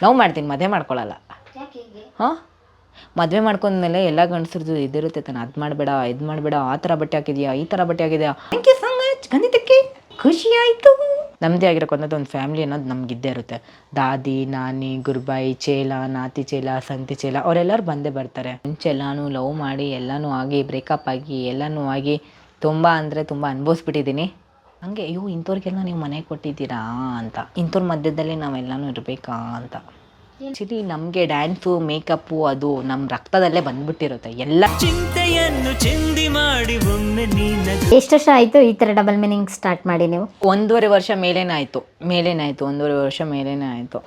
Love ಮಾಡ್ತೀನಿ, ಮದುವೆ ಮಾಡ್ಕೊಳ್ಳಲ್ಲ. ಹಾಂ, ಮದುವೆ ಮಾಡ್ಕೊಂಡ್ಮೇಲೆ ಎಲ್ಲ ಗಂಡಸ್ರದ್ದು ಇದಿರುತ್ತೆ ತಾನೆ, ಅದು ಮಾಡಬೇಡ, ಇದು ಮಾಡಬೇಡ, ಆ ಥರ ಬಟ್ಟೆ ಹಾಕಿದ್ಯಾ, ಈ ಥರ ಬಟ್ಟೆ ಹಾಕಿದ್ಯಾ, ಥ್ಯಾಂಕ್ ಯು ಸೊ ಮಚ್, ಖಂಡಿತಕ್ಕೆ ಖುಷಿ ಆಯಿತು. ನಮ್ಮದೇ ಆಗಿರೋಕೆ ಒಂದು ಫ್ಯಾಮಿಲಿ ಅನ್ನೋದು ನಮಗಿದ್ದೇ ಇರುತ್ತೆ. ದಾದಿ, ನಾನಿ, ಗುರುಬಾಯಿ, ಚೇಲ, ನಾತಿ ಚೇಲ, ಸಂತಿ ಚೇಲ ಅವರೆಲ್ಲರೂ ಬಂದೇ ಬರ್ತಾರೆ. ಮುಂಚೆ ಎಲ್ಲನೂ ಲವ್ ಮಾಡಿ ಎಲ್ಲನೂ ಆಗಿ ಬ್ರೇಕಪ್ ಆಗಿ ಎಲ್ಲನೂ ಆಗಿ ತುಂಬ ಅಂದರೆ ತುಂಬ ಅನುಭವಿಸ್ಬಿಟ್ಟಿದ್ದೀನಿ. ಹಂಗೆ ಅಯ್ಯೋ ಇಂಥವ್ರಿಗೆಲ್ಲ ನೀವು ಮನೆ ಕೊಟ್ಟಿದ್ದೀರಾ ಅಂತ, ಇಂಥವ್ರ ಮಧ್ಯದಲ್ಲಿ ನಾವೆಲ್ಲನೂ ಇರಬೇಕಾ ಅಂತ. ಆ್ಯಕ್ಚುಲಿ ನಮಗೆ ಡ್ಯಾನ್ಸು, ಮೇಕಪ್ಪು ಅದು ನಮ್ಮ ರಕ್ತದಲ್ಲೇ ಬಂದ್ಬಿಟ್ಟಿರುತ್ತೆ. ಎಲ್ಲ ಚಿಂತೆಯನ್ನು ಚಿಂದಿ ಮಾಡಿ ಒಮ್ಮೆ ಎಷ್ಟು ವರ್ಷ ಆಯಿತು ಈ ಥರ ಡಬಲ್ ಮೀನಿಂಗ್ ಸ್ಟಾರ್ಟ್ ಮಾಡಿ ನೀವು? 1.5 ವರ್ಷ ಮೇಲೇನಾಯಿತು 1.5 ವರ್ಷ ಮೇಲೇನೇ ಆಯಿತು.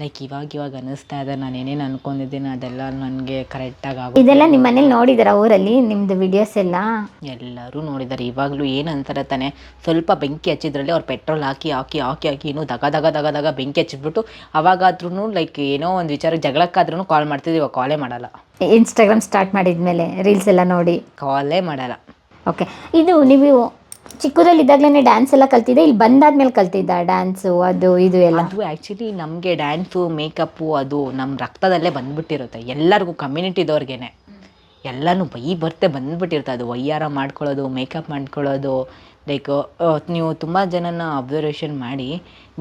ಲೈಕ್ ಇವಾಗ ಅನ್ನಿಸ್ತಾ ಇದೆ, ನಾನು ಏನೇನು ಅನ್ಕೊಂಡಿದ್ದೀನಿ ಅದೆಲ್ಲ ನನಗೆ ಕರೆಕ್ಟಾಗಿ ಆಗುತ್ತೆ. ಇದೆಲ್ಲ ನಿಮ್ಮ ಮನೇಲಿ ನೋಡಿದಾರ ಊರಲ್ಲಿ ನಿಮ್ಮದು ವಿಡಿಯೋಸ್ ಎಲ್ಲ? ಎಲ್ಲರೂ ನೋಡಿದ್ದಾರೆ. ಇವಾಗಲೂ ಏನು ಅಂತಾರೆ ತಾನೆ, ಸ್ವಲ್ಪ ಬೆಂಕಿ ಹಚ್ಚಿದ್ರಲ್ಲಿ ಅವ್ರು ಪೆಟ್ರೋಲ್ ಹಾಕಿ ಹಾಕಿ ಹಾಕಿ ಹಾಕಿ ಇನ್ನೂ ದಗ ದಗ ದಗ ದಗ ಬೆಂಕಿ ಹಚ್ಚಿಬಿಟ್ಟು ಅವಾಗಾದ್ರೂ ಲೈಕ್ ಏನೋ ಒಂದು ವಿಚಾರ ಜಗಳಕ್ಕಾದ್ರೂ ಕಾಲ್ ಮಾಡ್ತಿದ್ವಿ. ಇವಾಗ ಕಾಲೇ ಮಾಡಲ್ಲ. ಇನ್ಸ್ಟಾಗ್ರಾಮ್ ಸ್ಟಾರ್ಟ್ ಮಾಡಿದ್ಮೇಲೆ ರೀಲ್ಸ್ ಎಲ್ಲ ನೋಡಿ ಕಾಲೇ ಮಾಡಲ್ಲ. ಓಕೆ, ಇದು ನೀವು ಚಿಕ್ಕದಲ್ಲಿದ್ದಾಗಲೇ ಡ್ಯಾನ್ಸ್ ಎಲ್ಲ ಕಲ್ತಿದ್ದೆ, ಇಲ್ಲಿ ಬಂದಾದ್ಮೇಲೆ ಕಲ್ತಿದ್ದ ಡ್ಯಾನ್ಸು ಅದು ಇದು ಎಲ್ಲ? ಅದು ಆ್ಯಕ್ಚುಲಿ ನಮಗೆ ಡ್ಯಾನ್ಸು, ಮೇಕಪ್ಪು ಅದು ನಮ್ಮ ರಕ್ತದಲ್ಲೇ ಬಂದ್ಬಿಟ್ಟಿರುತ್ತೆ. ಎಲ್ಲರಿಗೂ ಕಮ್ಯುನಿಟಿದವ್ರಿಗೇನೆ ಎಲ್ಲನೂ ಬಂದ್ಬಿಟ್ಟಿರುತ್ತೆ. ಅದು ವಯ್ಯಾರ ಮಾಡ್ಕೊಳ್ಳೋದು, ಮೇಕಪ್ ಮಾಡ್ಕೊಳ್ಳೋದು. ಲೈಕ್ ನೀವು ತುಂಬ ಜನನ ಅಬ್ಸರ್ವೇಷನ್ ಮಾಡಿ,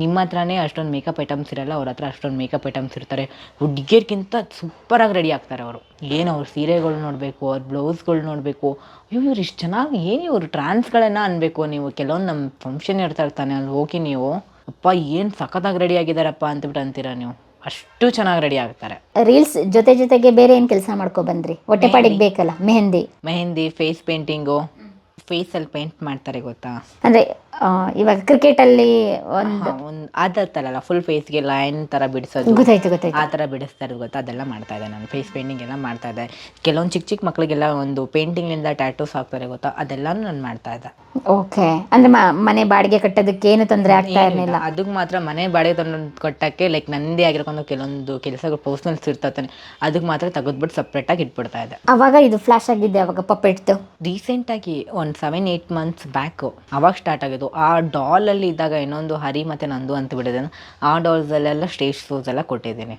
ನಿಮ್ಮ ಹತ್ರನೇ ಅಷ್ಟೊಂದು ಮೇಕಪ್ ಐಟಮ್ಸ್ ಇರೋಲ್ಲ, ಅವ್ರ ಹತ್ರ ಅಷ್ಟೊಂದು ಮೇಕಪ್ ಐಟಮ್ಸ್ ಇರ್ತಾರೆ. ಹುಡುಗಿಯರ್ಗಿಂತ ಸೂಪರಾಗಿ ರೆಡಿ ಆಗ್ತಾರೆ ಅವರು. ಏನು ಅವ್ರ ಸೀರೆಗಳು ನೋಡಬೇಕು, ಅವ್ರ ಬ್ಲೌಸ್ಗಳು ನೋಡಬೇಕು, ಇವ್ರು ಇಷ್ಟು ಚೆನ್ನಾಗಿ ಏನು ಇವರು ಟ್ರಾನ್ಸ್ಗಳನ್ನ ಅನ್ಬೇಕು ನೀವು. ಕೆಲವೊಂದು ನಮ್ಮ ಫಂಕ್ಷನ್ ಇರ್ತಾ ಇರ್ತಾನೆ, ಅಲ್ಲಿ ಹೋಗಿ ನೀವು ಅಪ್ಪ ಏನು ಸಖತ್ತಾಗಿ ರೆಡಿ ಆಗಿದ್ದಾರಪ್ಪ ಅಂತಬಿಟ್ಟು ಅಂತೀರ ನೀವು. ಅಷ್ಟು ಚೆನ್ನಾಗಿ ರೆಡಿ ಆಗ್ತಾರೆ. ರೀಲ್ಸ್ ಜೊತೆಗೆ ಬೇರೆ ಏನು ಕೆಲಸ ಮಾಡ್ಕೊ ಬಂದ್ರಿ? ಹೊಟ್ಟೆಪಾಡಿಗೆ ಬೇಕಲ್ಲ, ಮೆಹಂದಿ, ಫೇಸ್ ಪೇಂಟಿಂಗು, ಫೇಸಲ್ಲಿ ಪೇಂಟ್ ಮಾಡ್ತಾರೆ ಗೊತ್ತಾ? ಅಂದರೆ ಇವಾಗ ಕ್ರಿಕೆಟಲ್ಲಿ ಒಂದು ಅದಲ್ಲ, ಫುಲ್ ಫೇಸ್ಗೆ ಲೈನ್ ಥರ ಬಿಡಿಸೋದು, ಗೊತ್ತಾಯ್ತು ಆ ಥರ ಬಿಡಿಸ್ತಾರೆ ಗೊತ್ತಾ? ಅದೆಲ್ಲ ಮಾಡ್ತಾ ಇದ್ದೆ ನಾನು. ಫೇಸ್ ಪೇಂಟಿಂಗ್ ಎಲ್ಲ ಮಾಡ್ತಾ ಇದ್ದೆ. ಕೆಲವೊಂದು ಚಿಕ್ಕ ಮಕ್ಕಳಿಗೆಲ್ಲ ಒಂದು ಪೇಂಟಿಂಗಿಂದ ಟ್ಯಾಟೂಸ್ ಹಾಕ್ತಾರೆ ಗೊತ್ತಾ? ಅದೆಲ್ಲನೂ ನಾನು ಮಾಡ್ತಾ ಇದ್ದೆ. ಓಕೆ, ಅಂದರೆ ಮನೆ ಬಾಡಿಗೆ ಕಟ್ಟೋದಕ್ಕೆ ಏನು ತೊಂದರೆ ಆಗ್ತಾ ಇರಲಿಲ್ಲ? ಅದಕ್ಕೆ ಮಾತ್ರ ಮನೆ ಬಾಡಿಗೆ ಕಟ್ಟಕ್ಕೆ ಲೈಕ್ ನಂದೇ ಆಗಿರೋಕೊಂಡು ಕೆಲವೊಂದು ಕೆಲಸಗಳು ಪರ್ಸ್ನಲ್ಸ್ ಇರ್ತಾನೆ, ಅದಕ್ಕೆ ಮಾತ್ರ ತೆಗೆದ್ಬಿಟ್ಟು ಸಪ್ರೇಟಾಗಿ ಇಟ್ಬಿಡ್ತಾ ಇದ್ದೆ. ಅವಾಗ ಇದು ಫ್ಲಾಶ್ ಆಗಿದ್ದೆ ಅವಾಗ ಪಪ್ಪೆಟ್ದು? ರೀಸೆಂಟಾಗಿ ಒಂದು 7-8 ಮಂತ್ಸ್ ಬ್ಯಾಕು ಅವಾಗ ಸ್ಟಾರ್ಟ್ ಆಗಿದ್ದು. ಆ ಡಾಲಲ್ಲಿ ಇದ್ದಾಗ ಇನ್ನೊಂದು ಹರಿ ಮತ್ತು ನಂದು ಅಂತ ಬಿಟ್ಟಿದ್ದೇನೆ. ಆ ಡಾಲ್ಸಲ್ಲೆಲ್ಲ ಸ್ಟೇಜ್ ಶೋಸ್ ಎಲ್ಲ ಕೊಟ್ಟಿದ್ದೀನಿ.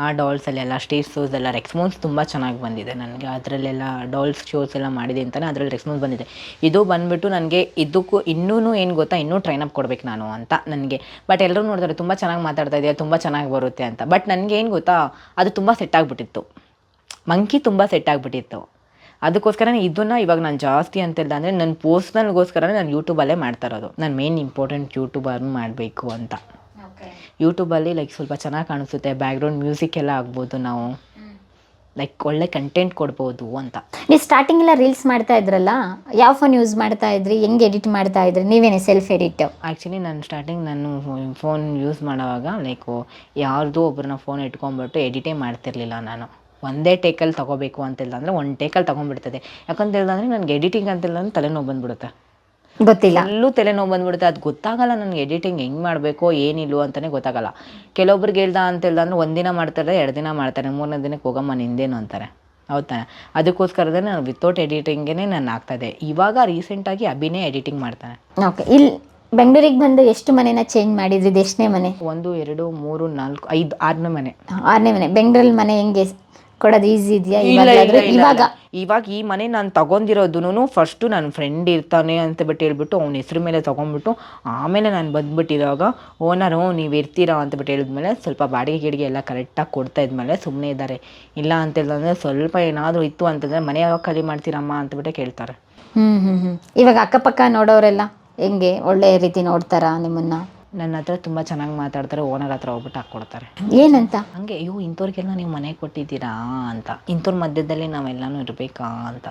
ಆ ಡಾಲ್ಸಲ್ಲೆಲ್ಲ ಸ್ಟೇಜ್ ಶೋಸ್ ಎಲ್ಲ ರೆಸ್ಪಾನ್ಸ್ ತುಂಬ ಚೆನ್ನಾಗಿ ಬಂದಿದೆ ನನಗೆ. ಅದರಲ್ಲೆಲ್ಲ ಡಾಲ್ಸ್ ಶೋಸ್ ಎಲ್ಲ ಮಾಡಿದೆ ಅಂತಲೇ ಅದರಲ್ಲಿ ರೆಸ್ಪಾನ್ಸ್ ಬಂದಿದೆ. ಇದು ಬಂದುಬಿಟ್ಟು ನನಗೆ ಇದಕ್ಕೂ ಇನ್ನೂ ಏನು ಗೊತ್ತಾ, ಇನ್ನೂ ಟ್ರೈನಪ್ ಕೊಡಬೇಕು ನಾನು ಅಂತ ನನಗೆ. ಬಟ್ ಎಲ್ಲರೂ ನೋಡ್ತಾರೆ ತುಂಬ ಚೆನ್ನಾಗಿ ಮಾತಾಡ್ತಾ ಇದೆಯಾ, ತುಂಬ ಚೆನ್ನಾಗಿ ಬರುತ್ತೆ ಅಂತ. ಬಟ್ ನನಗೆ ಏನು ಗೊತ್ತಾ, ಅದು ತುಂಬ ಸೆಟ್ ಆಗಿಬಿಟ್ಟಿತ್ತು. ಮಂಕಿ ತುಂಬ ಸೆಟ್ ಆಗಿಬಿಟ್ಟಿತ್ತು. ಅದಕ್ಕೋಸ್ಕರ ಇದನ್ನು ಇವಾಗ ನಾನು ಜಾಸ್ತಿ ಅಂತಿಲ್ಲ, ಅಂದರೆ ನನ್ನ ಪರ್ಸ್ನಲ್ಗೋಸ್ಕರನೇ ನಾನು ಯೂಟ್ಯೂಬಲ್ಲೇ ಮಾಡ್ತಾ ಇರೋದು. ನಾನು ಮೇನ್ ಇಂಪಾರ್ಟೆಂಟ್ ಯೂಟ್ಯೂಬರ್ನ ಮಾಡಬೇಕು ಅಂತ. ಯೂಟ್ಯೂಬಲ್ಲಿ ಲೈಕ್ ಸ್ವಲ್ಪ ಚೆನ್ನಾಗಿ ಕಾಣಿಸುತ್ತೆ, ಬ್ಯಾಕ್ಗ್ರೌಂಡ್ ಮ್ಯೂಸಿಕ್ ಎಲ್ಲ ಆಗ್ಬೋದು, ನಾವು ಲೈಕ್ ಒಳ್ಳೆ ಕಂಟೆಂಟ್ ಕೊಡ್ಬೋದು ಅಂತ. ನೀವು ಸ್ಟಾರ್ಟಿಂಗ್ ಎಲ್ಲ ರೀಲ್ಸ್ ಮಾಡ್ತಾ ಇದ್ರಲ್ಲ, ಯಾವ ಫೋನ್ ಯೂಸ್ ಮಾಡ್ತಾ ಇದ್ರಿ, ಹೆಂಗೆ ಎಡಿಟ್ ಮಾಡ್ತಾ ಇದ್ರಿ? ನೀವೇನೇ ಸೆಲ್ಫ್ ಎಡಿಟ್? ಆ್ಯಕ್ಚುಲಿ ನಾನು ಫೋನ್ ಯೂಸ್ ಮಾಡೋವಾಗ ಲೈಕು ಯಾರ್ದೋ ಒಬ್ಬರನ್ನ ಫೋನ್ ಇಟ್ಕೊಂಡ್ಬಿಟ್ಟು ಎಡಿಟೇ ಮಾಡ್ತಿರ್ಲಿಲ್ಲ ನಾನು. ಒಂದೇ ಟೇಕಲ್ಲಿ ತೊಗೋಬೇಕು ಅಂತಿಲ್ಲ ಅಂದರೆ ಒಂದು ಟೇಕಲ್ಲಿ ತೊಗೊಂಡ್ಬಿಡ್ತದೆ. ಯಾಕಂತ ಹೇಳಿದ್ರೆ ನನಗೆ ಎಡಿಟಿಂಗ್ ಅಂತಿಲ್ಲ ಅಂದರೆ ತಲೆನೋವು ಬಂದುಬಿಡುತ್ತೆ, ಗೊತ್ತಿಲ್ಲ, ಎಲ್ಲೂ ತಲೆನೋವು ಬಂದುಬಿಡುತ್ತೆ. ಅದು ಗೊತ್ತಾಗಲ್ಲ ನನಗೆ ಎಡಿಟಿಂಗ್ ಹೆಂಗೆ ಮಾಡಬೇಕು ಏನಿಲ್ಲ ಅಂತಲೇ ಗೊತ್ತಾಗಲ್ಲ. ಕೆಲವೊಬ್ರಿಗೆ ಅಂದರೆ ಒಂದಿನ ಮಾಡ್ತಾರೆ, 2 ದಿನ ಮಾಡ್ತಾರೆ, 3ನೇ ದಿನಕ್ಕೆ ಹೋಗಮ್ಮ ನಿಂದೇನು ಅಂತಾರೆ, ಹೌದಾ? ಅದಕ್ಕೋಸ್ಕರದೇ ನಾನು ವಿತೌಟ್ ಎಡಿಟಿಂಗೇ ನಾನು ಆಗ್ತಾಯಿದ್ದೆ. ಇವಾಗ ರೀಸೆಂಟಾಗಿ ಅಭಿನೇ ಎಡಿಟಿಂಗ್ ಮಾಡ್ತಾನೆ. ಓಕೆ, ಇಲ್ಲಿ ಬೆಂಗಳೂರಿಗೆ ಬಂದು ಎಷ್ಟು ಮನೆನ ಚೇಂಜ್ ಮಾಡಿದ್ರಿ? ಇದು ಎಷ್ಟನೇ ಮನೆ? 1 2 3 4 5 6ನೇ ಮನೆ. 6ನೇ ಮನೆ. ಬೆಂಗಳೂರಲ್ಲಿ ಮನೆ ಹೆಂಗೆ ಕೊಡೋದು ಈಸಿ ಇದೆಯಾ? ಇವಾಗ ಈ ಮನೆ ನಾನು ತಗೊಂಡಿರೋದು ಫಸ್ಟು ನನ್ನ ಫ್ರೆಂಡ್ ಇರ್ತಾನೆ ಅಂತ ಹೇಳ್ಬಿಟ್ಟು ಅವ್ನ ಹೆಸ್ರ ಮೇಲೆ ತೊಗೊಂಡ್ಬಿಟ್ಟು, ಆಮೇಲೆ ನಾನು ಬಂದುಬಿಟ್ಟಿರುವಾಗ ಓನರು ನೀವು ಇರ್ತೀರಾ ಅಂತಬಿಟ್ಟು ಹೇಳಿದ್ಮೇಲೆ ಸ್ವಲ್ಪ ಬಾಡಿಗೆ ಗಿಡಿಗೆ ಎಲ್ಲ ಕರೆಕ್ಟಾಗಿ ಕೊಡ್ತಾ ಇದ್ಮೇಲೆ ಸುಮ್ಮನೆ ಇದ್ದಾರೆ. ಇಲ್ಲ ಅಂತಂದರೆ ಸ್ವಲ್ಪ ಏನಾದರೂ ಇತ್ತು ಅಂತಂದರೆ ಮನೆ ಯಾವಾಗ ಖಾಲಿ ಮಾಡ್ತೀರಮ್ಮ ಅಂತಬಿಟ್ಟೆ ಕೇಳ್ತಾರೆ. ಇವಾಗ ಅಕ್ಕಪಕ್ಕ ನೋಡೋರೆಲ್ಲ ಹೆಂಗೆ ಒಳ್ಳೆ ರೀತಿ ನೋಡ್ತಾರಾ ನಿಮ್ಮನ್ನ? ನನ್ನ ಹತ್ರ ತುಂಬ ಚೆನ್ನಾಗಿ ಮಾತಾಡ್ತಾರೆ. ಓನರ್ ಹತ್ರ ಹೋಗ್ಬಿಟ್ಟು ಹಾಕ್ಕೊಡ್ತಾರೆ. ಏನಂತ? ಹಂಗೆ ಅಯ್ಯೋ ಇಂಥವ್ರಿಗೆಲ್ಲ ನೀವು ಮನೆ ಕೊಟ್ಟಿದ್ದೀರಾ ಅಂತ, ಇಂಥವ್ರ ಮಧ್ಯದಲ್ಲಿ ನಾವೆಲ್ಲನೂ ಇರಬೇಕಾ ಅಂತ.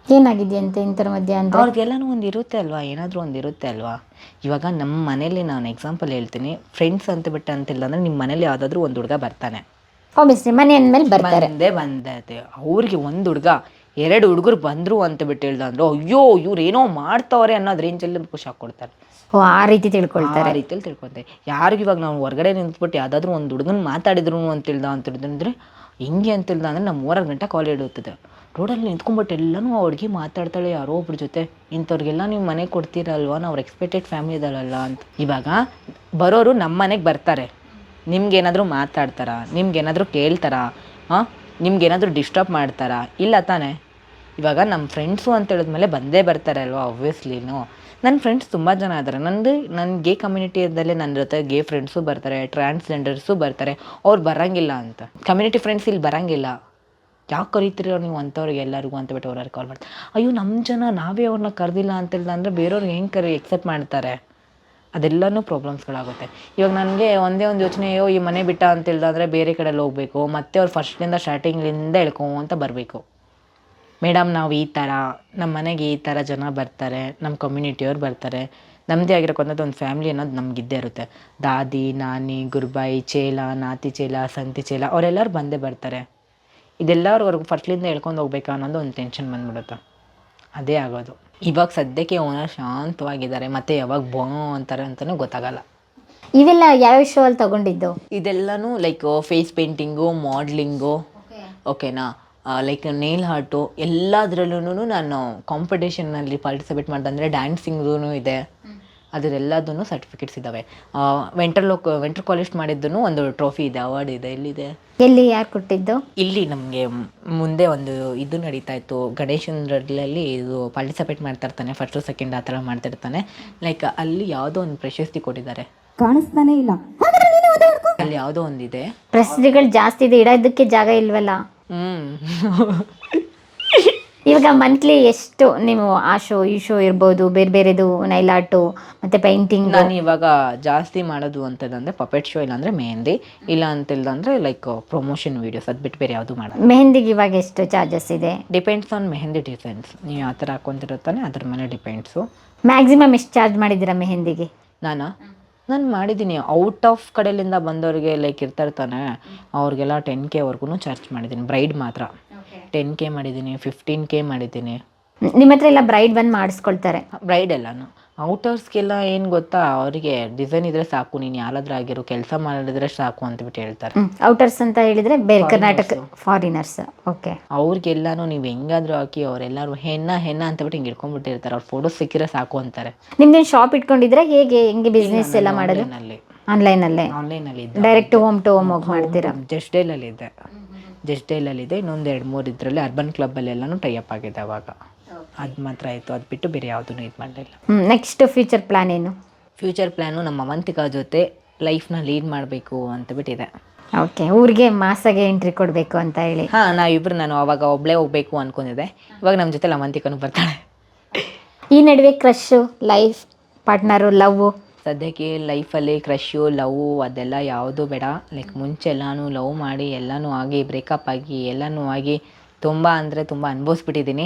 ಏನಾಗಿದೆಯಂತೆ ಇಂಥವ್ರ ಮಧ್ಯ ಅಂತ? ಅವ್ರಿಗೆಲ್ಲನೂ ಒಂದು ಇರುತ್ತೆ ಅಲ್ವಾ, ಏನಾದರೂ ಒಂದು ಇರುತ್ತೆ ಅಲ್ವಾ. ಇವಾಗ ನಮ್ಮ ಮನೇಲಿ ನಾನು ಎಕ್ಸಾಂಪಲ್ ಹೇಳ್ತೀನಿ, ಫ್ರೆಂಡ್ಸ್ ಅಂತ ಬಿಟ್ಟು ಅಂತಿಲ್ಲ ಅಂದರೆ ನಿಮ್ಮ ಮನೇಲಿ ಯಾವುದಾದ್ರೂ ಒಂದು ಹುಡುಗ ಬರ್ತಾನೆ, ಆಬ್ವಿಯಸ್ಲಿ ಮನೆ ಅಂದಮೇಲೆ ಬರ್ತಾರೆ, ಬಂದೈತೆ. ಅವ್ರಿಗೆ ಒಂದು ಹುಡುಗ 2 ಹುಡುಗರು ಬಂದರು ಅಂತ ಬಿಟ್ಟು ಹೇಳ್ದ ಅಂದರು, ಅಯ್ಯೋ ಇವ್ರು ಏನೋ ಮಾಡ್ತವ್ರೆ ಅನ್ನೋದು ರೇಂಜಲ್ಲಿ ಖುಷಿ ಹಾಕ್ಕೊಡ್ತಾರೆ. ಆ ರೀತಿ ತಿಳ್ಕೊಳ್ತಾರೆ. ಆ ರೀತಿಯಲ್ಲಿ ತಿಳ್ಕೊತಾರೆ. ಯಾರಿಗೂ ಇವಾಗ ನಾವು ಹೊರಗಡೆ ನಿಂತ್ಬಿಟ್ಟು ಯಾವುದಾದ್ರೂ ಒಂದು ಹುಡುಗನ ಮಾತಾಡಿದ್ರು ಅಂತಂದರೆ ಹಿಂಗೆ ಅಂತಿಲ್ದ ಅಂದರೆ ನಮ್ಮ 3 ಗಂಟೆ ಕಾಲ್ ಇಡುತ್ತದೆ. ರೋಡಲ್ಲಿ ನಿಂತ್ಕೊಂಡ್ಬಿಟ್ಟು ಎಲ್ಲನೂ ಆ ಹುಡುಗಿ ಮಾತಾಡ್ತಾಳೆ ಯಾರೋ ಒಬ್ರ ಜೊತೆ. ಇಂಥವ್ರಿಗೆಲ್ಲ ನೀವು ಮನೆ ಕೊಡ್ತೀರಲ್ವ, ನಾವು ಎಕ್ಸ್ಪೆಕ್ಟೆಡ್ ಫ್ಯಾಮಿಲಿ ಇದಲ್ಲ ಅಂತ. ಇವಾಗ ಬರೋರು ನಮ್ಮ ಮನೆಗೆ ಬರ್ತಾರೆ, ನಿಮ್ಗೇನಾದರೂ ಮಾತಾಡ್ತಾರಾ, ನಿಮ್ಗೇನಾದರೂ ಕೇಳ್ತಾರಾ, ಹಾಂ, ನಿಮ್ಗೇನಾದರೂ ಡಿಸ್ಟರ್ಬ್ ಮಾಡ್ತಾರಾ? ಇಲ್ಲ ತಾನೇ. ಇವಾಗ ನಮ್ಮ ಫ್ರೆಂಡ್ಸು ಅಂತ ಹೇಳಿದ್ಮೇಲೆ ಬಂದೇ ಬರ್ತಾರೆ ಅಲ್ವಾ, ಆಬ್ವಿಯಸ್ಲಿನೂ. ನನ್ನ ಫ್ರೆಂಡ್ಸ್ ತುಂಬ ಜನ ಇದ್ದಾರೆ. ನನ್ನ ಗೇ ಕಮ್ಯುನಿಟಿಯಲ್ಲೇ ನನ್ನ ಜೊತೆ ಗೇ ಫ್ರೆಂಡ್ಸು ಬರ್ತಾರೆ, ಟ್ರಾನ್ಸ್ಜೆಂಡರ್ಸು ಬರ್ತಾರೆ. ಅವ್ರು ಬರೋಂಗಿಲ್ಲ ಅಂತ, ಕಮ್ಯುನಿಟಿ ಫ್ರೆಂಡ್ಸ್ ಇಲ್ಲಿ ಬರೋಂಗಿಲ್ಲ. ಯಾಕೆ ಕರಿತೀರೋ ನೀವು ಅಂಥವ್ರಿಗೆ ಎಲ್ಲರಿಗೂ ಅಂತ ಬಿಟ್ಟು ಅವ್ರಿಗೆ ಕಾಲ್ ಮಾಡ್ತಾರೆ. ಅಯ್ಯೋ ನಮ್ಮ ಜನ ನಾವೇ ಅವ್ರನ್ನ ಕರೆದಿಲ್ಲ ಅಂತಿಲ್ಲ ಅಂದರೆ ಬೇರೆಯವ್ರಿಗೆ ಹೆಂಗೆ ಎಕ್ಸೆಪ್ಟ್ ಮಾಡ್ತಾರೆ? ಅದೆಲ್ಲನೂ ಪ್ರಾಬ್ಲಮ್ಸ್ಗಳಾಗುತ್ತೆ. ಇವಾಗ ನನಗೆ ಒಂದೇ ಒಂದು ಯೋಚನೆ, ಅಯ್ಯೋ ಈ ಮನೆ ಬಿಟ್ಟ ಅಂತಿಲ್ದಾಂದರೆ ಬೇರೆ ಕಡೆಯಲ್ಲಿ ಹೋಗಬೇಕು, ಮತ್ತೆ ಅವ್ರು ಫಸ್ಟಿಂದ ಸ್ಟಾರ್ಟಿಂಗ್ಲಿಂದ ಹೇಳ್ಕೊಂತ ಬರಬೇಕು. ಮೇಡಮ್ ನಾವು ಈ ಥರ ನಮ್ಮ ಮನೆಗೆ ಈ ಥರ ಜನ ಬರ್ತಾರೆ, ನಮ್ಮ ಕಮ್ಯುನಿಟಿಯವ್ರು ಬರ್ತಾರೆ, ನಮ್ಮದೇ ಆಗಿರೋಕೊಂಥದ್ದು ಒಂದು ಫ್ಯಾಮ್ಲಿ ಅನ್ನೋದು ನಮಗಿದ್ದೇ ಇರುತ್ತೆ. ದಾದಿ, ನಾನಿ, ಗುರುಬಾಯಿ, ಚೇಲ, ನಾತಿ ಚೇಲ, ಸಂತಿ ಚೇಲ ಅವರೆಲ್ಲರೂ ಬಂದೇ ಬರ್ತಾರೆ. ಇದೆಲ್ಲವ್ರಿಗೂ ಫಸ್ಟ್ಲಿಂದ ಹೇಳ್ಕೊಂಡು ಹೋಗ್ಬೇಕಾ ಅನ್ನೋದು ಒಂದು ಟೆನ್ಷನ್ ಬಂದ್ಬಿಡುತ್ತೆ. ಅದೇ ಆಗೋದು. ಇವಾಗ ಸದ್ಯಕ್ಕೆ ಓನರ್ ಶಾಂತವಾಗಿದ್ದಾರೆ, ಮತ್ತು ಯಾವಾಗ ಬೋ ಅಂತಾರೆ ಅಂತಲೂ ಗೊತ್ತಾಗಲ್ಲ. ಇವೆಲ್ಲ ಯಾವ್ಯಾವ ಶೋ ಅಲ್ಲಿ ತಗೊಂಡಿದ್ದು? ಇದೆಲ್ಲನೂ ಲೈಕ್ ಫೇಸ್ ಪೇಂಟಿಂಗು, ಮಾಡಲಿಂಗು, ಓಕೆನಾ, ಲೈಕ್ ನೇಲ್ ಆರ್ಟು, ಎಲ್ಲದರಲ್ಲೂ ನಾನು ಕಾಂಪಿಟೇಷನ್ನಲ್ಲಿ ಪಾರ್ಟಿಸಿಪೇಟ್ ಮಾಡಿದೆ. ಅಂದರೆ ಡ್ಯಾನ್ಸಿಂಗ್ದೂ ಇದೆ, ಅದರೆಲ್ಲದೂ ಸರ್ಟಿಫಿಕೇಟ್ಸ್ ಇದ್ದಾವೆ. ವೆಂಟ್ರ್ ಕಾಲೇಜ್ ಮಾಡಿದ್ದೂ ಒಂದು ಟ್ರೋಫಿ ಇದೆ, ಅವಾರ್ಡ್ ಇದೆ. ಎಲ್ಲಿದೆ? ಎಲ್ಲಿ, ಯಾರು ಕೊಟ್ಟಿದ್ದು? ಇಲ್ಲಿ ನಮಗೆ ಮುಂದೆ ಒಂದು ಇದು ನಡೀತಾ ಇತ್ತು, ಗಣೇಶನಲ್ಲಿ ಇದು ಪಾರ್ಟಿಸಿಪೇಟ್ ಮಾಡ್ತಾ ಇರ್ತಾನೆ, ಫಸ್ಟು ಸೆಕೆಂಡ್ ಆ ಥರ ಮಾಡ್ತಿರ್ತಾನೆ. ಲೈಕ್ ಅಲ್ಲಿ ಯಾವುದೋ ಒಂದು ಪ್ರಶಸ್ತಿ ಕೊಟ್ಟಿದ್ದಾರೆ, ಕಾಣಿಸ್ತಾನೆ ಇಲ್ಲ. ಅಲ್ಲಿ ಯಾವುದೋ ಒಂದಿದೆ. ಪ್ರಶಸ್ತಿಗಳು ಜಾಸ್ತಿ ಇದೆ, ಇಡೋದಕ್ಕೆ ಜಾಗ ಇಲ್ವಲ್ಲ. ಇವಾಗ ಮಂತ್ಲಿ ಎಷ್ಟು ನೀವು ಆ ಶೋ ಈ ಶೋ ಇರ್ಬೋದು, ಬೇರೆ ಬೇರೆದು ನೈಲ್ ಆರ್ಟು ಮತ್ತು ಪೇಂಟಿಂಗ್? ನಾನು ಇವಾಗ ಜಾಸ್ತಿ ಮಾಡೋದು ಅಂತಂದರೆ ಪಪೆಟ್ ಶೋ, ಇಲ್ಲಾಂದರೆ ಮೆಹಂದಿ, ಇಲ್ಲ ಅಂತಿಲ್ದಂದರೆ ಲೈಕ್ ಪ್ರಮೋಷನ್ ವೀಡಿಯೋಸ್. ಅದು ಬಿಟ್ಟು ಬೇರೆ ಯಾವುದು ಮಾಡೋದು. ಮೆಹಂದಿಗೆ ಇವಾಗ ಎಷ್ಟು ಚಾರ್ಜಸ್ ಇದೆ? Depends on mehndi designs. ನೀವು ಯಾವ ಥರ ಹಾಕ್ಕೊಂತಿರುತ್ತಾನೆ ಅದ್ರ ಮೇಲೆ ಡಿಪೆಂಡ್ಸು. ಮ್ಯಾಕ್ಸಿಮಮ್ ಎಷ್ಟು ಚಾರ್ಜ್ ಮಾಡಿದ್ದೀರಾ ಮೆಹಂದಿಗೆ? ನಾನು ಮಾಡಿದ್ದೀನಿ. ಔಟ್ ಆಫ್ ಕಡೆಯಿಂದ ಬಂದವ್ರಿಗೆ ಲೈಕ್ ಇರ್ತಾನೆ, ಅವ್ರಿಗೆಲ್ಲ 10K ಚಾರ್ಜ್ ಮಾಡಿದ್ದೀನಿ. ಬ್ರೈಡ್ ಮಾತ್ರ 10K ಮಾಡಿದ್ದೀನಿ, 15K ಮಾಡಿದ್ದೀನಿ. ನಿಮ್ಮ ಹತ್ರ ಎಲ್ಲ ಬ್ರೈಡ್ ಬಂದು ಮಾಡಿಸ್ಕೊಳ್ತಾರೆ? ಬ್ರೈಡ್ ಎಲ್ಲನೂ. ಔಟರ್ಸ್ಗೆಲ್ಲ ಏನು ಗೊತ್ತಾ, ಅವರಿಗೆ ಡಿಸೈನ್ ಇದ್ರೆ ಸಾಕು, ನೀನು ಯಾರಾದ್ರೂ ಆಗಿರೋ ಕೆಲಸ ಮಾಡಿದ್ರೆ ಸಾಕು ಅಂತಬಿಟ್ಟು ಹೇಳ್ತಾರೆ. ಔಟರ್ಸ್ ಅಂತ ಹೇಳಿದರೆ ಬೇರೆ ಕರ್ನಾಟಕ ಫಾರಿನರ್ಸ್. ಓಕೆ. ಅವ್ರಿಗೆಲ್ಲಾನು ನೀವು ಹೆಂಗಾದ್ರೂ ಹಾಕಿ ಅವರೆಲ್ಲರೂ ಹೆಣ್ಣ ಅಂತಬಿಟ್ಟು ಹಿಂಗೆ ಇಟ್ಕೊಂಡ್ಬಿಟ್ಟಿರ್ತಾರೆ. ಅವ್ರ ಫೋಟೋಸ್ ಸಿಕ್ಕಿದ್ರೆ ಸಾಕು ಅಂತಾರೆ. ನಿಮ್ದೇನು ಶಾಪ್ ಇಟ್ಕೊಂಡಿದ್ರೆ ಹೆಂಗೆ ಬಿಸ್ನೆಸ್ ಎಲ್ಲ ಮಾಡೋದು? ಆನ್ಲೈನಲ್ಲೇ ಡೈರೆಕ್ಟ್ ಹೋಮ್ ಟು ಹೋಮ್ ಹೋಗಿ ಮಾಡ್ತೀರಾ? ಜಸ್ಟ್ ಡೈಲಲ್ಲಿದೆ. ಇನ್ನೊಂದು 2-3 ಇದರಲ್ಲಿ ಅರ್ಬನ್ ಕ್ಲಬ್ಬಲ್ಲೆಲ್ಲನೂ ಟೈಅಪ್ ಆಗಿದೆ. ಅವಾಗ ಅದು ಮಾತ್ರ ಆಯಿತು, ಅದು ಬಿಟ್ಟು ಬೇರೆ ಯಾವುದೂ ಇದು ಮಾಡಲಿಲ್ಲ. ನೆಕ್ಸ್ಟ್ ಫ್ಯೂಚರ್ ಪ್ಲ್ಯಾನ್ ಏನು? ಫ್ಯೂಚರ್ ಪ್ಲ್ಯಾನು ನಮ್ಮ ಅವಂತಿಕಾ ಜೊತೆ ಲೈಫ್ನ ಲೀಡ್ ಮಾಡಬೇಕು ಅಂತ ಬಿಟ್ಟಿದೆ. ಓಕೆ. ಊರಿಗೆ ಮಾಸಾಗೆ ಎಂಟ್ರಿ ಕೊಡಬೇಕು ಅಂತ ಹೇಳಿ? ಹಾಂ, ನಾನು ಅವಾಗ ಒಬ್ಬಳೇ ಹೋಗಬೇಕು ಅಂದ್ಕೊಂಡಿದ್ದೆ. ಇವಾಗ ನಮ್ಮ ಜೊತೆ ಅವಂತಿಕನೂ ಬರ್ತಾಳೆ. ಈ ನಡುವೆ ಕ್ರಶ್ಶು, ಲೈಫ್ ಪಾರ್ಟ್ನರು, ಲವ್? ಸದ್ಯಕ್ಕೆ ಲೈಫಲ್ಲಿ ಕ್ರಶ್ಶು, ಲವ್ ಅದೆಲ್ಲ ಯಾವುದೂ ಬೇಡ. ಲೈಕ್ ಮುಂಚೆ ಎಲ್ಲನೂ ಲವ್ ಮಾಡಿ ಎಲ್ಲನೂ ಆಗಿ ಬ್ರೇಕಪ್ ಆಗಿ ಎಲ್ಲನೂ ಆಗಿ ತುಂಬ ಅಂದರೆ ತುಂಬ ಅನುಭವಿಸ್ಬಿಟ್ಟಿದ್ದೀನಿ.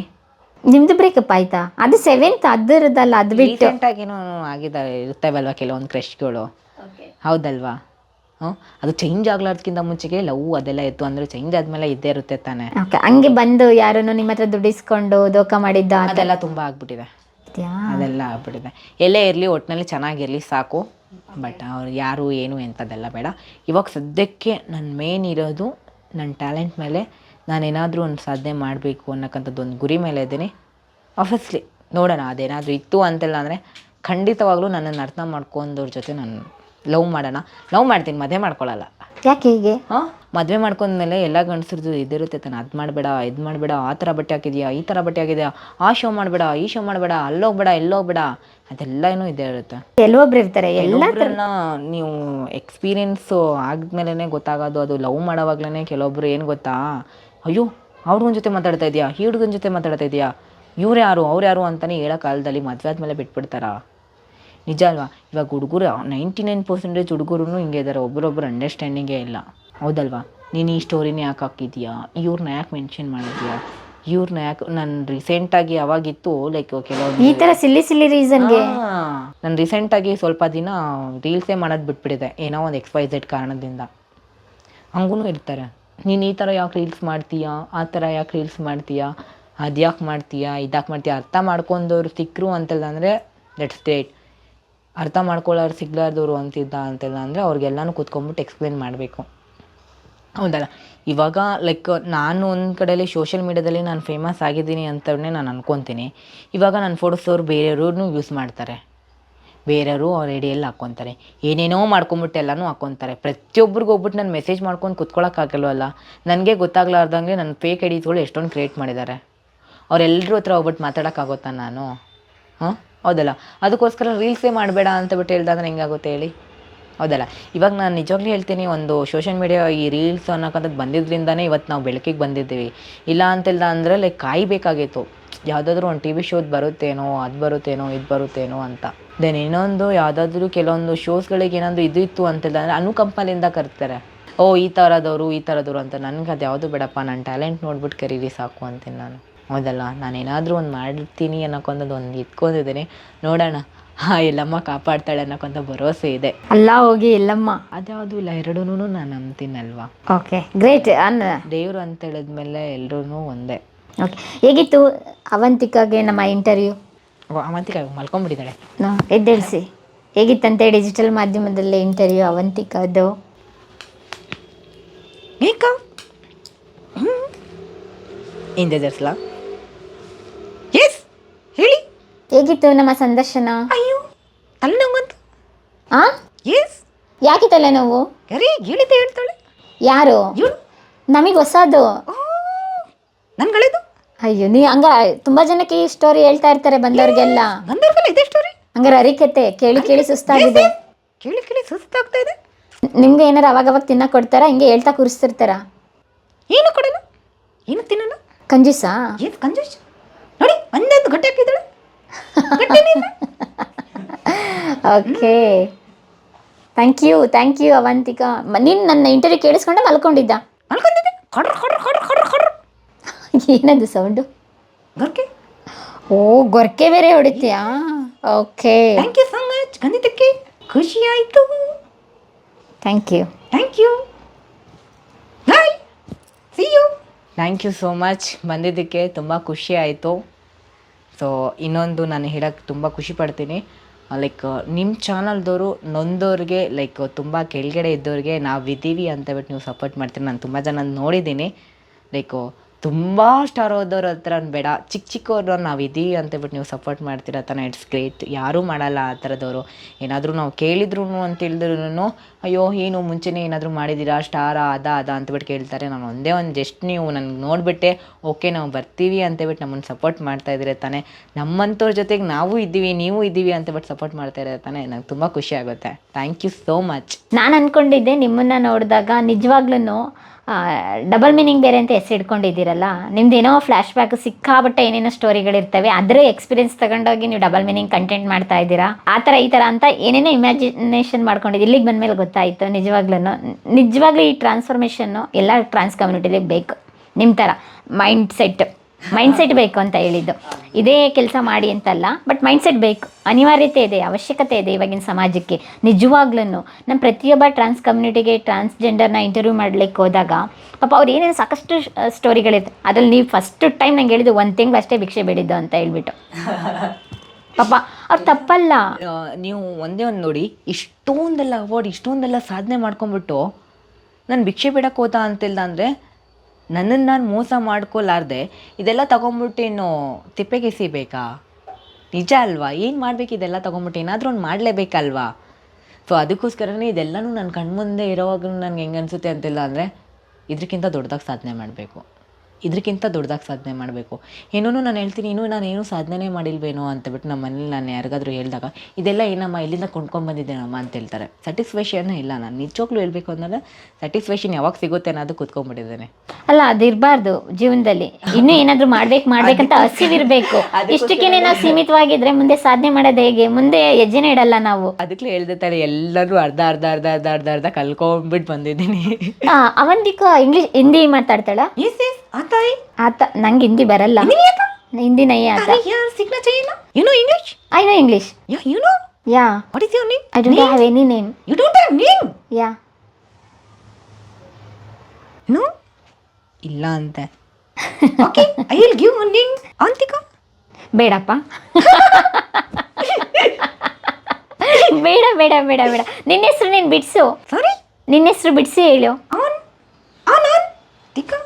ನಿಮ್ಮದು ಬ್ರೇಕಪ್ ಆಯಿತಾ? ಅದು 7th ಅದರದಲ್ಲ, ಅದು ಬಿಟ್ಟು ರೀಸೆಂಟಾಗಿನೂ ಆಗಿದ್ದಾವೆ, ಇರ್ತಾವಲ್ವ ಕೆಲವೊಂದು ಕ್ರಶ್ಗಳು, ಹೌದಲ್ವಾ? ಅದು ಚೇಂಜ್ ಆಗ್ಲಾರ್ದಕ್ಕಿಂತ ಮುಂಚೆಗೆ ಲವ್ ಅದೆಲ್ಲ ಇತ್ತು. ಅಂದರೆ ಚೇಂಜ್ ಆದಮೇಲೆ ಇದ್ದೇ ಇರುತ್ತೆ ತಾನೆ. ಓಕೆ. ಹಂಗೆ ಬಂದು ಯಾರನ್ನು ನಿಮ್ಮ ಹತ್ರ ದುಡ್ಡಿಸ್ಕೊಂಡು ದೋಖ ಮಾಡಿದ್ದ ಅದೆಲ್ಲ ತುಂಬ ಆಗ್ಬಿಟ್ಟಿದೆ. ಅದೆಲ್ಲ ಆಗ್ಬಿಟ್ಟಿದೆ. ಎಲ್ಲೇ ಇರಲಿ, ಒಟ್ಟಿನಲ್ಲಿ ಚೆನ್ನಾಗಿರಲಿ ಸಾಕು. ಬಟ್ ಅವ್ರು ಯಾರು ಏನು ಎಂಥದ್ದೆಲ್ಲ ಬೇಡ. ಇವಾಗ ಸದ್ಯಕ್ಕೆ ನನ್ನ ಮೇನ್ ಇರೋದು ನನ್ನ ಟ್ಯಾಲೆಂಟ್ ಮೇಲೆ. ನಾನೇನಾದರೂ ಒಂದು ಸಾಧನೆ ಮಾಡಬೇಕು ಅನ್ನೋಕ್ಕಂಥದ್ದು ಒಂದು ಗುರಿ ಮೇಲೆ ಇದ್ದೀನಿ. ಆಬ್ವಿಯಸ್ಲಿ ನೋಡೋಣ, ಅದೇನಾದರೂ ಇತ್ತು ಅಂತೆಲ್ಲ ಅಂದರೆ ಖಂಡಿತವಾಗ್ಲೂ ನನ್ನನ್ನು ಅರ್ಥ ಮಾಡ್ಕೊಂಡವ್ರ ಜೊತೆ ನಾನು ಲವ್ ಮಾಡ್ತೀನಿ, ಮದುವೆ ಮಾಡ್ಕೊಳ್ಳಲ್ಲ. ಯಾಕೆ ಹೀಗೆ? ಮದುವೆ ಮಾಡ್ಕೊಂಡ್ಮೇಲೆ ಎಲ್ಲ ಗಂಡಸ್ರದ್ದು ಇದಿರುತ್ತೆ ತಾನೆ, ಅದು ಮಾಡಬೇಡ, ಇದು ಮಾಡಬೇಡ, ಆ ಥರ ಬಟ್ಟೆ ಹಾಕಿದ್ಯಾ, ಈ ಥರ ಬಟ್ಟೆ ಹಾಕಿದ್ಯಾ, ಆ ಶೋ ಮಾಡಬೇಡ, ಈ ಶೋ ಮಾಡಬೇಡ, ಅಲ್ಲೋಗ್ಬೇಡ, ಎಲ್ಲೋಗ್ಬೇಡ, ಅದೆಲ್ಲ ಏನೂ ಇದ್ದೇ ಇರುತ್ತೆ. ಕೆಲವೊಬ್ರು ಇರ್ತಾರೆ, ಎಲ್ಲರನ್ನ ನೀವು ಎಕ್ಸ್ಪೀರಿಯೆನ್ಸು ಆದ್ಮೇಲೆ ಗೊತ್ತಾಗೋದು. ಅದು ಲವ್ ಮಾಡೋವಾಗ್ಲೇ ಕೆಲವೊಬ್ರು ಏನು ಗೊತ್ತಾ, ಅಯ್ಯೋ ಅವ್ರಿಗನ ಜೊತೆ ಮಾತಾಡ್ತಾ ಇದೆಯಾ, ಈ ಹುಡುಗನ ಜೊತೆ ಮಾತಾಡ್ತಾ ಇದೆಯಾ, ಇವ್ರು ಯಾರು ಅವ್ರು ಯಾರು ಅಂತಲೇ ಹೇಳೋ ಕಾಲದಲ್ಲಿ ಮದುವೆ ಆದಮೇಲೆ ಬಿಟ್ಬಿಡ್ತಾರಾ? ನಿಜ ಅಲ್ವಾ? ಇವಾಗ ಹುಡುಗರು 99% ಹುಡುಗರು ಹಿಂಗೆ ಇದ್ದಾರೆ. ಒಬ್ಬರೊಬ್ಬರು ಅಂಡರ್ಸ್ಟ್ಯಾಂಡಿಂಗೇ ಇಲ್ಲ, ಹೌದಲ್ವಾ? ನೀನು ಈ ಸ್ಟೋರಿನ ಯಾಕೆ ಹಾಕಿದ್ಯಾ, ಇವ್ರನ್ನ ಯಾಕೆ ಮೆನ್ಷನ್ ಮಾಡಿದ್ಯಾ, ಇವ್ರನ್ನ ಯಾಕೆ? ನಾನು ರೀಸೆಂಟಾಗಿ ಅವಾಗಿತ್ತು ಲೈಕ್ ಕೆಲವೊಂದು ಈ ಥರ ಸಿಲ್ಲಿ ರೀಸನ್ಗೆ ನಾನು ರೀಸೆಂಟಾಗಿ ಸ್ವಲ್ಪ ದಿನ ರೀಲ್ಸೇ ಮಾಡೋದು ಬಿಟ್ಬಿಟ್ಟಿದೆ, ಏನೋ ಒಂದು XYZ ಕಾರಣದಿಂದ. ಹಂಗೂ ಇರ್ತಾರೆ, ನೀನು ಈ ಥರ ಯಾಕೆ ರೀಲ್ಸ್ ಮಾಡ್ತೀಯಾ, ಆ ಥರ ಯಾಕೆ ರೀಲ್ಸ್ ಮಾಡ್ತೀಯಾ, ಅದು ಯಾಕೆ ಮಾಡ್ತೀಯಾ, ಇದಾಕೆ ಮಾಡ್ತೀಯಾ. ಅರ್ಥ ಮಾಡ್ಕೊಂಡವ್ರು ಸಿಕ್ಕರು ಅಂತಲ್ಲ ಅಂದರೆ ದಟ್ಸ್ ಗ್ರೇಟ್. ಅರ್ಥ ಮಾಡ್ಕೊಳ್ಳೋರು ಸಿಗ್ಲಾರ್ದವ್ರು ಅಂತೆಲ್ಲ ಅಂದರೆ ಅವ್ರಿಗೆಲ್ಲನೂ ಕೂತ್ಕೊಂಡ್ಬಿಟ್ಟು ಎಕ್ಸ್ಪ್ಲೇನ್ ಮಾಡಬೇಕು, ಹೌದಲ್ಲ? ಇವಾಗ ಲೈಕ್ ನಾನು ಒಂದು ಕಡೆಯಲ್ಲಿ ಸೋಷಿಯಲ್ ಮೀಡ್ಯಾದಲ್ಲಿ ನಾನು ಫೇಮಸ್ ಆಗಿದ್ದೀನಿ ಅಂತಲೇ ನಾನು ಅನ್ಕೊತೀನಿ. ಇವಾಗ ನನ್ನ ಫೋಟೋಸ್ ಅವ್ರು ಬೇರೆಯವ್ರೂ ಯೂಸ್ ಮಾಡ್ತಾರೆ. ಬೇರೆಯವರು ಅವ್ರ ಐಡಿಯಲ್ಲಿ ಹಾಕ್ಕೊತಾರೆ, ಏನೇನೋ ಮಾಡ್ಕೊಂಬಿಟ್ಟು ಎಲ್ಲನೂ ಹಾಕ್ಕೊತಾರೆ. ಪ್ರತಿಯೊಬ್ಬರಿಗೂ ಹೋಗ್ಬಿಟ್ಟು ನಾನು ಮೆಸೇಜ್ ಮಾಡ್ಕೊಂಡು ಕುತ್ಕೊಳ್ಳೋಕ್ಕಾಗಲ್ವಲ್ಲ. ನನಗೆ ಗೊತ್ತಾಗ್ಲಾರ್ದಂಗೆ ನನ್ನ ಫೇಕ್ ಐಡೀಸ್ಗಳು ಎಷ್ಟೊಂದು ಕ್ರಿಯೇಟ್ ಮಾಡಿದ್ದಾರೆ. ಅವರೆಲ್ಲರೂ ಹತ್ರ ಹೋಗ್ಬಿಟ್ಟು ಮಾತಾಡೋಕ್ಕಾಗುತ್ತಾ ನಾನು? ಹಾಂ, ಹೌದಲ್ಲ. ಅದಕ್ಕೋಸ್ಕರ ರೀಲ್ಸೇ ಮಾಡಬೇಡ ಅಂತ ಬಿಟ್ಟು ಹೇಳ್ದಂದ್ರೆ ಹೆಂಗಾಗುತ್ತೆ ಹೇಳಿ? ಹೌದಲ್ಲ. ಇವಾಗ ನಾನು ನಿಜವಾಗ್ಲೂ ಹೇಳ್ತೀನಿ, ಒಂದು ಸೋಷಿಯಲ್ ಮೀಡಿಯಾ ಈ ರೀಲ್ಸ್ ಅನ್ನೋಕ್ಕಂಥದ್ದು ಬಂದಿದ್ದರಿಂದನೇ ಇವತ್ತು ನಾವು ಬೆಳಕಿಗೆ ಬಂದಿದ್ದೀವಿ. ಇಲ್ಲ ಅಂತಿಲ್ಲ ಅಂದರೆ ಲೈಕ್ ಕಾಯಬೇಕಾಗಿತ್ತು, ಯಾವುದಾದ್ರೂ ಒಂದು TV ಶೋದು ಬರುತ್ತೇನೋ, ಅದು ಬರುತ್ತೇನೋ, ಇದು ಬರುತ್ತೇನೋ ಅಂತ. ದೆನ್ ಇನ್ನೊಂದು ಯಾವುದಾದ್ರೂ ಕೆಲವೊಂದು ಶೋಸ್ಗಳಿಗೆ ಏನಾದರೂ ಇದು ಇತ್ತು ಅಂತಿಲ್ಲ ಅಂದರೆ ಅನುಕಂಪದಿಂದ ಕರ್ತಾರೆ. ಓ ಈ ಥರದವರು ಅಂತ. ನನಗೆ ಅದು ಯಾವುದು ಬೇಡಪ್ಪ, ನನ್ನ ಟ್ಯಾಲೆಂಟ್ ನೋಡ್ಬಿಟ್ಟು ಕರೀರಿ ಸಾಕು ಅಂತೀನಿ ನಾನು. ಹೌದಲ್ಲ. ನಾನೇನಾದರೂ ಒಂದು ಮಾಡ್ತೀನಿ ಅನ್ನೋಕ್ಕೊಂದು ಒಂದು ಇಟ್ಕೊಂಡಿದ್ದೀನಿ. ನೋಡೋಣ, ಎಲ್ಲಮ್ಮ ಕಾಪಾಡ್ತಾಳೆ ಅನ್ನೋಕ್ಕೊಂದು ಭರವಸೆ ಇದೆ. ಅಲ್ಲ ಹೋಗಿ ಎಲ್ಲಮ್ಮ ಅದ್ಯಾವುದು ಇಲ್ಲ, ಎರಡೂ ನಾನು ನಂಬ್ತೀನಲ್ವಾ. Okay, great. ದೇವರು ಅಂತ ಹೇಳಿದ್ಮೇಲೆ ಎಲ್ಲರೂ ಒಂದೇ. ಓಕೆ, ಹೇಗಿತ್ತು ಅವಂತಿಕಾಗೆ ನಮ್ಮ ಇಂಟರ್ವ್ಯೂ? ಅವಂತಿಕ ಮಲ್ಕೊಂಡ್ಬಿಟ್ಟಿದ್ದಾಳೆ. ಎದ್ದೇಳಿಸಿ. ಹೇಗಿತ್ತಂತೆ ಡಿಜಿಟಲ್ ಮಾಧ್ಯಮದಲ್ಲಿ ಇಂಟರ್ವ್ಯೂ ಅವಂತಿಕಾದು? ಹಿಂದೆ ಜರ್ಸ್ಲಾ? ಎಸ್, ಹೇಳಿ. ಹೇಗಿತ್ತು ನಮ್ಮ ಸಂದರ್ಶನ? ಅಯ್ಯೋ ತಲೆನೋವಂತು. ಆ ಎಸ್. ಯಾಕೆ ತಲೆನೋವು? ಯಾರೇ ಹೇಳಿದ್ದೆ ಹೇಳ್ತಾಳೆ. ಯಾರು? ಇವಳು. ನಮಗೆ ಹೊಸದು. ನನ್ಗಳಿದು. ಅಯ್ಯೋ, ನೀ ಹಂಗ ತುಂಬಾ ಜನಕ್ಕೆ ಈ ಸ್ಟೋರಿ ಹೇಳ್ತಾ ಇರ್ತಾರೆ ಬಂದವ್ರಿಗೆಲ್ಲ. ಬಂದವ್ರಿಗೆಲ್ಲ ಇದೇ ಸ್ಟೋರಿ. ಹಂಗಾರೆ ಅರಿಕತೆ ಕೇಳಿ ಕೇಳಿ ಸುಸ್ತಾಗಿದೆ. ಕೇಳಿ ಸುಸ್ತಾಗ್ತಾ ಇದೆ. ನಿಮ್ಗೆ ಏನಾರು ಅವಾಗವಾಗ ತಿನ್ನಕ್ ಕೊಡ್ತಾರಾ? ಹಿಂಗೆ ಹೇಳ್ತಾ ಕೂರಿಸ್ತಿರ್ತಾರ? ಏನು ಕೊಡಲ್ಲ, ಏನು ತಿನ್ನಲ್ಲ. ಕಂಜೂಸಾ? ಏನು ಕಂಜೂಸ್ ನೋಡಿ, ಒಂದೊಂದು ಗಟ್ಟೆ ಹಾಕಿದ್ದಾಳೆ. Okay, thank you Avantika. ನೀನು ನನ್ನ ಇಂಟರ್ವ್ಯೂ ಕೇಳಿಸ್ಕೊಂಡೆ ಮಲ್ಕೊಂಡಿದ್ದ? ಮಲ್ಕೊಂಡಿದ್ದೆ. ಕೊಡ್ರ ಏನದು ಸೌಂಡು? ಗೊರ್ಕೆ. ಓ, ಗೊರ್ಕೆ ಬೇರೆ ಹೊಡಿತೀಯಾ? Okay, thank you so much. ಬಂದಿದ್ದಕ್ಕೆ ಖುಷಿ ಆಯಿತು. Thank you. Bye, see you. Thank you so much. ಬಂದಿದ್ದಕ್ಕೆ ತುಂಬ ಖುಷಿ ಆಯಿತು. ಸೊ ಇನ್ನೊಂದು ನಾನು ಹೇಳೋಕ್ಕೆ ತುಂಬ ಖುಷಿ ಪಡ್ತೀನಿ, ಲೈಕ್ ನಿಮ್ಮ ಚಾನಲ್ದವರು ನೊಂದವ್ರಿಗೆ, ಲೈಕ್ ತುಂಬ ಕೆಳಗಡೆ ಇದ್ದವ್ರಿಗೆ ನಾವಿದ್ದೀವಿ ಅಂತ ಬಿಟ್ಟು ನೀವು ಸಪೋರ್ಟ್ ಮಾಡ್ತೀರಿ. ನಾನು ತುಂಬ ಜನ ನೋಡಿದ್ದೀನಿ. ಲೈಕ್ ತುಂಬ ಸ್ಟಾರ್ ಹೋದವ್ರ ಹತ್ರ ಬೇಡ, ಚಿಕ್ಕವ್ರು ನಾವಿದ್ದೀವಿ ಅಂತ ಬಿಟ್ಟು ನೀವು ಸಪೋರ್ಟ್ ಮಾಡ್ತೀರ ತಾನೆ. It's great. ಯಾರೂ ಮಾಡಲ್ಲ ಆ ಥರದವರು. ಏನಾದರೂ ನಾವು ಕೇಳಿದ್ರು ಅಂತ ಹೇಳಿದ್ರು, ಅಯ್ಯೋ ಏನು ಮುಂಚೆನೇ ಏನಾದರೂ ಮಾಡಿದ್ದೀರಾ, ಸ್ಟಾರಾ ಅದ ಅಂತಬಿಟ್ಟು ಕೇಳ್ತಾರೆ. ನಾನು ಒಂದೇ ಒಂದು ಜಸ್ಟ್ ನೀವು ನನಗೆ ನೋಡಿಬಿಟ್ಟೆ ಓಕೆ ನಾವು ಬರ್ತೀವಿ ಅಂತಬಿಟ್ಟು ನಮ್ಮನ್ನು ಸಪೋರ್ಟ್ ಮಾಡ್ತಾಯಿದ್ದೀರ ತಾನೆ. ನಮ್ಮಂಥವ್ರ ಜೊತೆಗೆ ನಾವು ಇದ್ದೀವಿ, ನೀವು ಇದ್ದೀವಿ ಅಂತಬಿಟ್ಟು ಸಪೋರ್ಟ್ ಮಾಡ್ತಾ ಇದ್ದಾರೆ ತಾನೆ. ನಂಗೆ ತುಂಬ ಖುಷಿ ಆಗುತ್ತೆ. Thank you so much. ನಾನು ಅಂದ್ಕೊಂಡಿದ್ದೆ ನಿಮ್ಮನ್ನು ನೋಡಿದಾಗ ನಿಜವಾಗ್ಲೂ ಡಬಲ್ ಮೀನಿಂಗ್ ಬೇರೆ ಅಂತ ಹೆಸರಿಟ್ಕೊಂಡಿದ್ದೀರಲ್ಲ, ನಿಮ್ದೇನೋ ಫ್ಲ್ಯಾಶ್ ಬ್ಯಾಕ್ ಸಿಕ್ಕಾಬಟ್ಟೆ ಏನೇನೋ ಸ್ಟೋರಿಗಳಿರ್ತವೆ, ಅದರ ಎಕ್ಸ್ಪೀರಿಯನ್ಸ್ ತಗೊಂಡೋಗಿ ನೀವು ಡಬಲ್ ಮೀನಿಂಗ್ ಕಂಟೆಂಟ್ ಮಾಡ್ತಾ ಇದ್ದೀರಾ. ಆ ಥರ ಈ ಥರ ಅಂತ ಏನೇನೋ ಇಮ್ಯಾಜಿನೇಷನ್ ಮಾಡ್ಕೊಂಡಿದ್ದು ಇಲ್ಲಿಗೆ ಬಂದಮೇಲೆ ಗೊತ್ತಾಯಿತು. ನಿಜವಾಗ್ಲೂ ಈ ಟ್ರಾನ್ಸ್ಫಾರ್ಮೇಷನ್ನು ಎಲ್ಲ ಟ್ರಾನ್ಸ್ ಕಮ್ಯುನಿಟಿಲಿ ಬೇಕು. ನಿಮ್ಮ ಥರ ಮೈಂಡ್ಸೆಟ್ ಬೇಕು ಅಂತ ಹೇಳಿದ್ದು. ಇದೇ ಕೆಲಸ ಮಾಡಿ ಅಂತಲ್ಲ, ಬಟ್ ಮೈಂಡ್ಸೆಟ್ ಬೇಕು, ಅನಿವಾರ್ಯತೆ ಇದೆ, ಅವಶ್ಯಕತೆ ಇದೆ ಇವಾಗಿನ ಸಮಾಜಕ್ಕೆ. ನಿಜವಾಗ್ಲೂ ನಮ್ಮ ಪ್ರತಿಯೊಬ್ಬ ಟ್ರಾನ್ಸ್ ಕಮ್ಯುನಿಟಿಗೆ ಟ್ರಾನ್ಸ್ಜೆಂಡರ್ನ ಇಂಟರ್ವ್ಯೂ ಮಾಡ್ಲಿಕ್ಕೆ ಹೋದಾಗ ಪಾಪ ಅವ್ರು ಏನೇನು ಸಾಕಷ್ಟು ಸ್ಟೋರಿಗಳಿದೆ. ಅದ್ರಲ್ಲಿ ನೀವು ಫಸ್ಟ್ ಟೈಮ್ ನಂಗೆ ಹೇಳಿದ್ದು 1 ತಿಂಗಳು ಅಷ್ಟೇ ಭಿಕ್ಷೆ ಬೇಡಿದ್ದು ಅಂತ ಹೇಳ್ಬಿಟ್ಟು. ಪಾಪ ಅವ್ರು ತಪ್ಪಲ್ಲ. ನೀವು ಒಂದೇ ಒಂದು ನೋಡಿ, ಇಷ್ಟೊಂದೆಲ್ಲ ಅವಾರ್ಡ್, ಇಷ್ಟೊಂದೆಲ್ಲ ಸಾಧನೆ ಮಾಡ್ಕೊಂಬಿಟ್ಟು ನಾನು ಭಿಕ್ಷೆ ಬಿಡಕ್ಕೆ ಹೋದ ಅಂತಿಲ್ಲ ಅಂದರೆ ನನ್ನನ್ನು ನಾನು ಮೋಸ ಮಾಡ್ಕೊಲಾರ್ದೆ ಇದೆಲ್ಲ ತೊಗೊಂಬಿಟ್ಟು ಏನು ತಿಪ್ಪೆಗೆ ಎಸಿಬೇಕಾ? ನಿಜ ಅಲ್ವಾ? ಏನು ಮಾಡಬೇಕು? ಇದೆಲ್ಲ ತೊಗೊಂಬಿಟ್ಟು ಏನಾದರೂ ಒಂದು ಮಾಡಲೇಬೇಕಲ್ವಾ? ಸೊ ಅದಕ್ಕೋಸ್ಕರನೇ ಇದೆಲ್ಲನೂ ನನ್ನ ಕಣ್ಮುಂದೆ ಇರೋವಾಗ ನನಗೆ ಹೆಂಗೆ ಅನಿಸುತ್ತೆ ಅಂತಿಲ್ಲ ಅಂದರೆ ಇದಕ್ಕಿಂತ ದೊಡ್ಡದಾಗಿ ಸಾಧನೆ ಮಾಡಬೇಕು, ಏನೋ ನಾನು ಹೇಳ್ತೀನಿ, ನಾನೇನು ಸಾಧನೆ ಮಾಡಿಲ್ವೇನೋ ಅಂತಬಿಟ್ಟು ನಮ್ಮ ಮನೇಲಿ ನಾನು ಯಾರಿಗಾದ್ರೂ ಹೇಳಿದಾಗ ಇದೆಲ್ಲ ಏನಮ್ಮ ಇಲ್ಲಿಂದ ಕೊಂಡ್ಕೊಂಡ್ಬಂದಿದ್ದೇನಮ್ಮ ಅಂತ ಹೇಳ್ತಾರೆ. ಸ್ಯಾಟಿಸ್ಫ್ಯಾಕ್ಷನ್ ಇಲ್ಲ. ನಾನು ನಿಜವಾಗ್ಲೂ ಹೇಳ್ಬೇಕು ಅಂದರೆ ಸ್ಯಾಟಿಸ್ಫ್ಯಾಕ್ಷನ್ ಯಾವಾಗ ಸಿಗುತ್ತೆ ಅನ್ನೋದು ಕೂತ್ಕೊಂಡ್ಬಿಟ್ಟಿದ್ದೇನೆ. ಅಲ್ಲ, ಅದಿರಬಾರ್ದು ಜೀವನದಲ್ಲಿ. ಇನ್ನೂ ಏನಾದರೂ ಮಾಡ್ಬೇಕಂತ ಹಸಿವಿರಬೇಕು. ಇಷ್ಟಕ್ಕೇನೆ ನಾವು ಸೀಮಿತವಾಗಿದ್ರೆ ಮುಂದೆ ಸಾಧನೆ ಮಾಡೋದು ಹೇಗೆ? ಮುಂದೆ ಹೆಜ್ಜೆನೇ ಇಡಲ್ಲ ನಾವು. ಅದಕ್ಕೆ ಹೇಳಿದೆ ತಾಳೆ, ಎಲ್ಲರೂ ಅರ್ಧ ಕಲ್ಕೊಂಡ್ಬಿಟ್ಟು ಬಂದಿದ್ದೀನಿ. ಅವಂತಿಕಾ ಹಿಂದಿ ಮಾತಾಡ್ತಾಳ? ಆತ ನಂಗೆ ಹಿಂದಿ ಬರಲ್ಲ. ಹಿಂದಿ ನೈ ಆತ. You know English? I know English. Yeah, you know? Yeah. What is your name? I don't have any name. You don't have name? Yeah. No? ಇಲ್ಲ ಅಂತೆ. Okay, I will give one name. Avantika? ಬೇಡಪ್ಪ. ಬೇಡ. ನಿನ್ನ ಹೆಸರು ನೀನು ಬಿಡಿಸು. Sorry? ನಿನ್ನ ಹೆಸರು ಬಿಡಿಸಿ ಹೇಳು. Tika?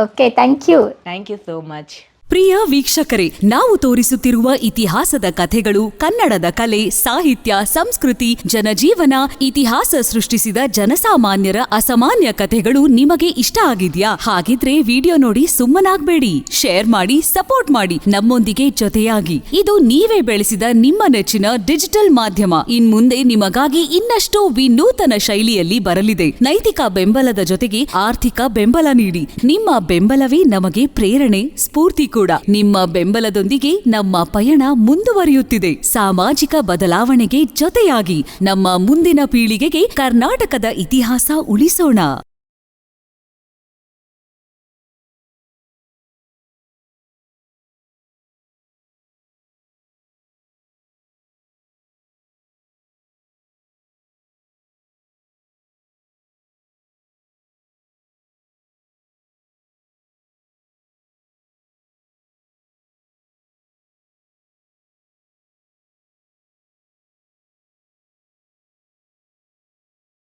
Okay, thank you. Thank you so much. ಪ್ರಿಯ ವೀಕ್ಷಕರೇ, ನಾವು ತೋರಿಸುತ್ತಿರುವ ಇತಿಹಾಸದ ಕಥೆಗಳು ಕನ್ನಡದ ಕಲೆ, ಸಾಹಿತ್ಯ, ಸಂಸ್ಕೃತಿ, ಜನಜೀವನ, ಇತಿಹಾಸ ಸೃಷ್ಟಿಸಿದ ಜನಸಾಮಾನ್ಯರ ಅಸಾಮಾನ್ಯ ಕಥೆಗಳು ನಿಮಗೆ ಇಷ್ಟ ಆಗಿದ್ಯಾ? ಹಾಗಿದ್ರೆ ವಿಡಿಯೋ ನೋಡಿ ಸುಮ್ಮನಾಗ್ಬೇಡಿ, ಶೇರ್ ಮಾಡಿ, ಸಪೋರ್ಟ್ ಮಾಡಿ, ನಮ್ಮೊಂದಿಗೆ ಜೊತೆಯಾಗಿ. ಇದು ನೀವೇ ಬೆಳೆಸಿದ ನಿಮ್ಮ ನೆಚ್ಚಿನ ಡಿಜಿಟಲ್ ಮಾಧ್ಯಮ. ಇನ್ಮುಂದೆ ನಿಮಗಾಗಿ ಇನ್ನಷ್ಟು ವಿನೂತನ ಶೈಲಿಯಲ್ಲಿ ಬರಲಿದೆ. ನೈತಿಕ ಬೆಂಬಲದ ಜೊತೆಗೆ ಆರ್ಥಿಕ ಬೆಂಬಲ ನೀಡಿ. ನಿಮ್ಮ ಬೆಂಬಲವೇ ನಮಗೆ ಪ್ರೇರಣೆ, ಸ್ಫೂರ್ತಿ ಕೂಡ. ನಿಮ್ಮ ಬೆಂಬಲದೊಂದಿಗೆ ನಮ್ಮ ಪಯಣ ಮುಂದುವರಿಯುತ್ತಿದೆ. ಸಾಮಾಜಿಕ ಬದಲಾವಣೆಗೆ ಜೊತೆಯಾಗಿ ನಮ್ಮ ಮುಂದಿನ ಪೀಳಿಗೆಗೆ ಕರ್ನಾಟಕದ ಇತಿಹಾಸ ಉಳಿಸೋಣ.